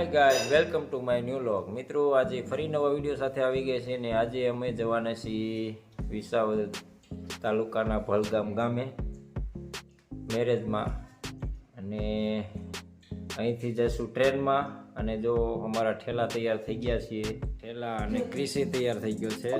Hi guys, welcome to my new vlog. મિત્રો, આજે ફરી નવા વિડીયો સાથે આવી ગયા છે ને આજે અમે જવાના છીએ વિસાવદર તાલુકાના ભલગામ ગામે મેરેજમાં. અને અહીંથી જઈશું ટ્રેનમાં. અને જો અમારા ઠેલા તૈયાર થઈ ગયા છીએ, ઠેલા અને ક્રિસી તૈયાર થઈ ગયો છે.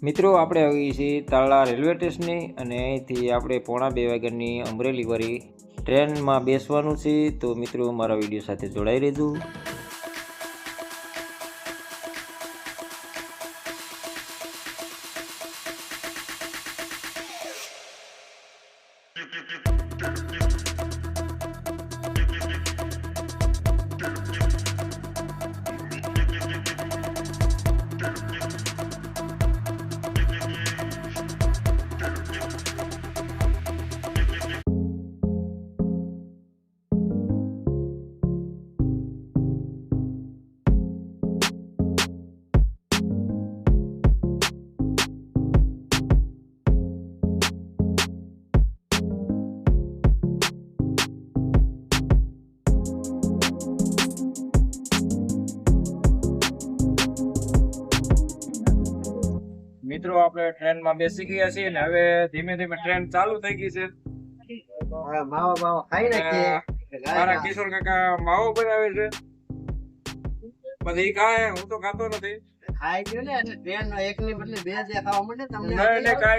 મિત્રો, આપણે આવી છીએ તાળા રેલવે સ્ટેશને અને અહીંથી આપણે 1:30 વાગ્યાની અમરેલી વાળી ટ્રેનમાં બેસવાનું છે. તો મિત્રો, મારા વિડીયો સાથે જોડાઈ રહેજો. મિત્રો, આપણે ટ્રેનમાં બેસી ગયા છીએ ને હવે ધીમે ધીમે ટ્રેન ચાલુ થઈ ગઈ છે. મારા કિશોર કાકા માવો બનાવે છે. પછી કાંઈ હું તો ખાતો નથી. કાંઈ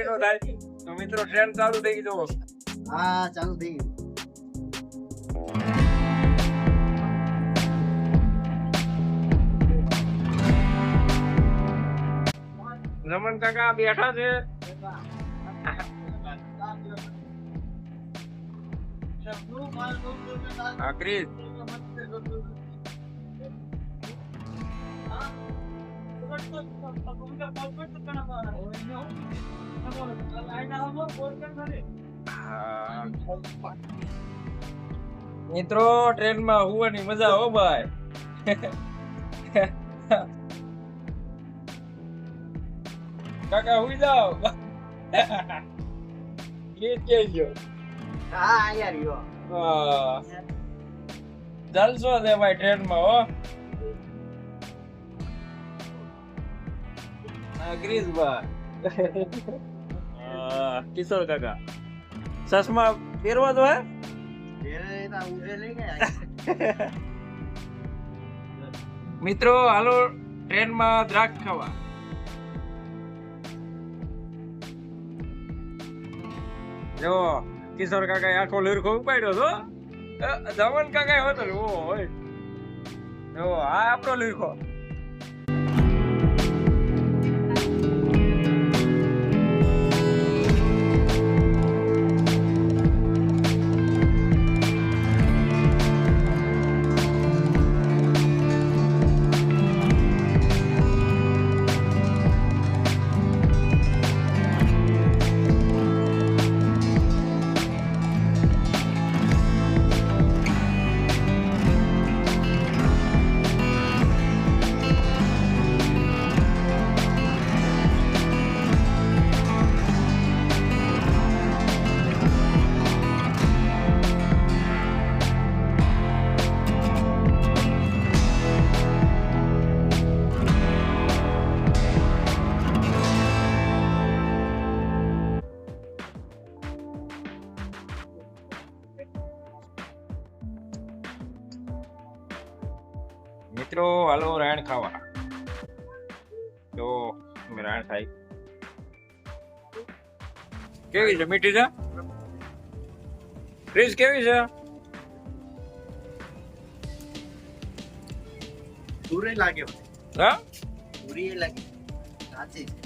નો થાય. તો મિત્રો, ટ્રેન ચાલુ થઈ ગઈ. જો ચાલુ થઈ ગઈ. રમણ કાકા બેઠા છે. ક્રિસ મિત્રો, ટ્રેનમાં હોવાની મજા હો ભાઈ. કાકા હુઈ જાઓ. જલસો છે ભાઈ ટ્રેનમાં હો. કિશોર કાકા ચશ્મા પહેરવા તો હે. મિત્રો, હાલો ટ્રેનમાં દ્રાક્ષ ખાવા. જો કિશોર કાકા આખો લીરખો ઉપાડ્યો છો. જમન કાકા હતો હોય. જો આ આપણો લીરખો. મિત્રો, હાલો રાયણ ખાવા. જો રાયણ ખાઈ. કેવી છે? મીઠી છે? ફ્રીજ કેવી છે? પૂરી લાગે. હા, પૂરી લાગે. સાચી છે.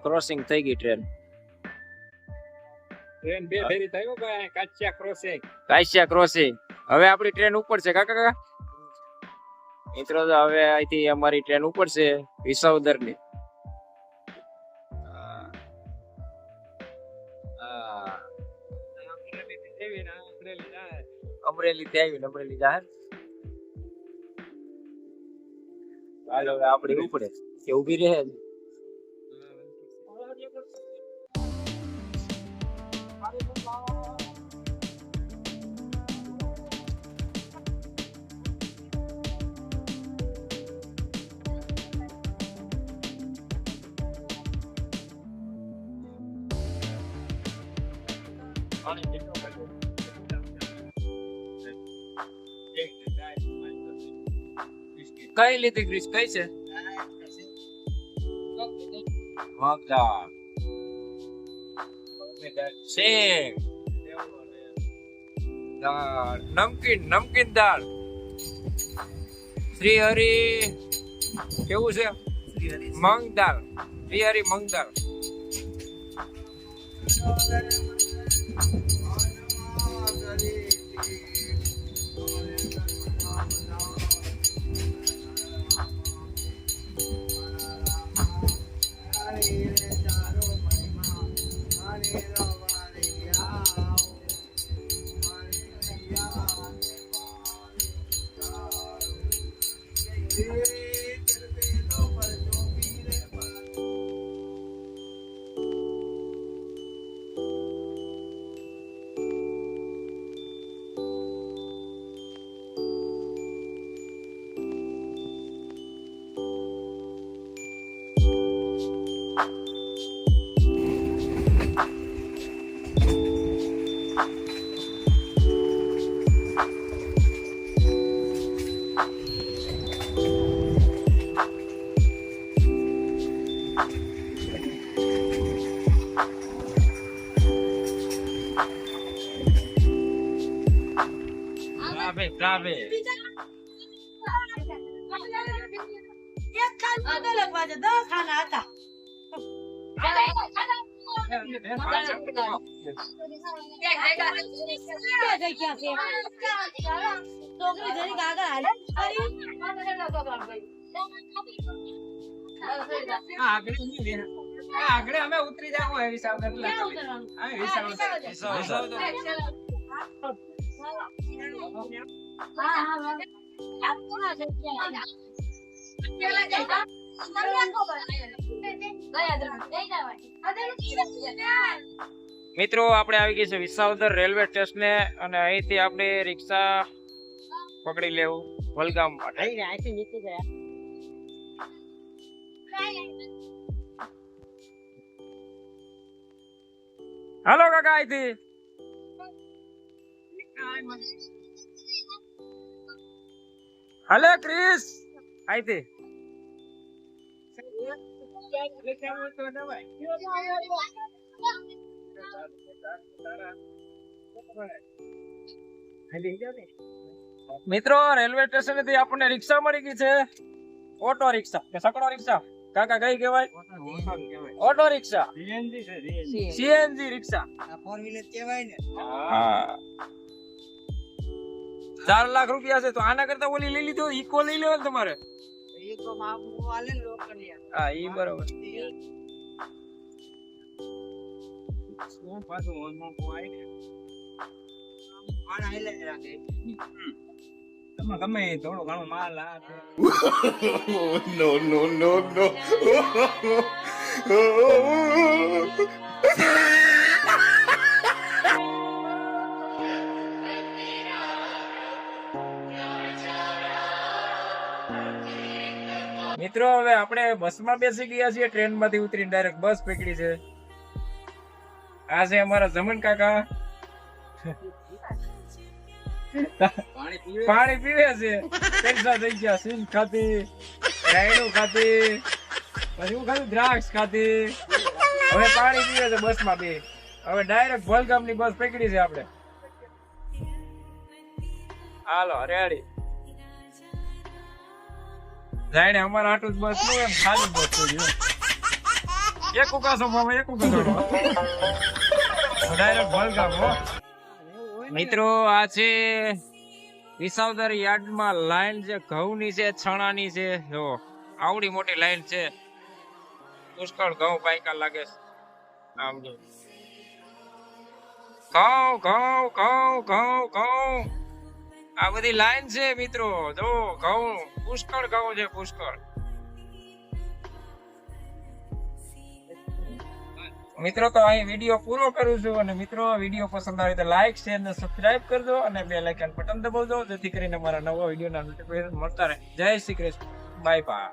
ક્રોસિંગ થઈ ગઈ ટ્રેન. ટ્રેન બે ફેરી થયો ભાઈ. કાશ્યા ક્રોસિંગ. હવે આપણી ટ્રેન ઉપર છે કાકા. મિત્રો, હવે અહીંથી અમારી ટ્રેન ઉપર છે વિસાવદર ની. અમરેલી થી આવીને અમરેલી જાય. હાલો હવે આપણે ઉપડે કે ઊભી રહે કઈ લીધી ગ્રીસ કઈ છે મગદાળ સેવ દાળ નમકીન દાળ શ્રી હરિ કેવું છે મગ દાળ શ્રી હરિ મગ દાળ આગળ અમે ઉતરી જાવ એવી સાવ મિત્રો આપણે આવી ગઈ છે વિસાવદર રેલવે સ્ટેશને અને અહીંથી આપણે રિક્ષા પકડી લેવું વલગામ માટે હાલો કાકા અહીંથી હાલે ક્રિસ અહીંથી મિત્રો રેલવે સ્ટેશન થી આપણને રિક્ષા મળી ગઈ છે ઓટો રિક્ષા કે સકડો રિક્ષા કાકા કઈ કહેવાય ઓટો રિક્ષા સીએનજી રિક્ષા 4 વ્હીલર કહેવાય ને હા 4 લાખ રૂપિયા છે તો આના કરતા ઓલી લઈ લીધો ઈકો લઈ લેવા તમારે ઈકો માં આલે લોકની હા ઈ બરોબર પાછું ઓનમાં કોઈ આના હેલે રાખે તમે ગમે થોડો ઘણો માલ આ no. મિત્રો હવે આપણે બસમાં બેસી ગયા છીએ ટ્રેન માંથી ઉતરીને ડાયરેક્ટ બસ પકડી છે આ છે અમારા જમન કાકા પાણી પીવે છે પૈસા થઈ ગયા સિંગ ખાતી રાયડું ખાતી પછી હું ખાધું દ્રાક્ષ ખાતી હવે પાણી પીવે છે બસ માં બે હવે ડાયરેક્ટ ભલગામ ની બસ પકડી છે આપણે હાલો રેડી જાણે અમારા આટલું જ બસ નું એમ ખાલી બસ થઈ એક ઉકાસો એક ઉકાસો ડાયરેક્ટ ભલગામ હો મિત્રો આ છે વિસાવદર યાર્ડમાં લાઈન છે ઘઉંની છે છણાની છે જો આવડી મોટી લાઈન છે પુષ્કળ ઘઉં પાયકા લાગે છે આમ જો ઘઉં આ બધી લાઈન છે મિત્રો જો ઘઉં પુષ્કળ ઘઉં છે પુષ્કળ મિત્રો તો અહીં વિડીયો પૂરો કરું છું અને મિત્રો વિડીયો પસંદ આવે તો લાઈક શેર અને સબસ્ક્રાઇબ કરજો અને બેલ આઇકન બટન દબાવજો જેથી કરીને મારા નવા વિડીયોના નોટિફિકેશન મળતા રહે. જય શ્રી કૃષ્ણ. Bye bye.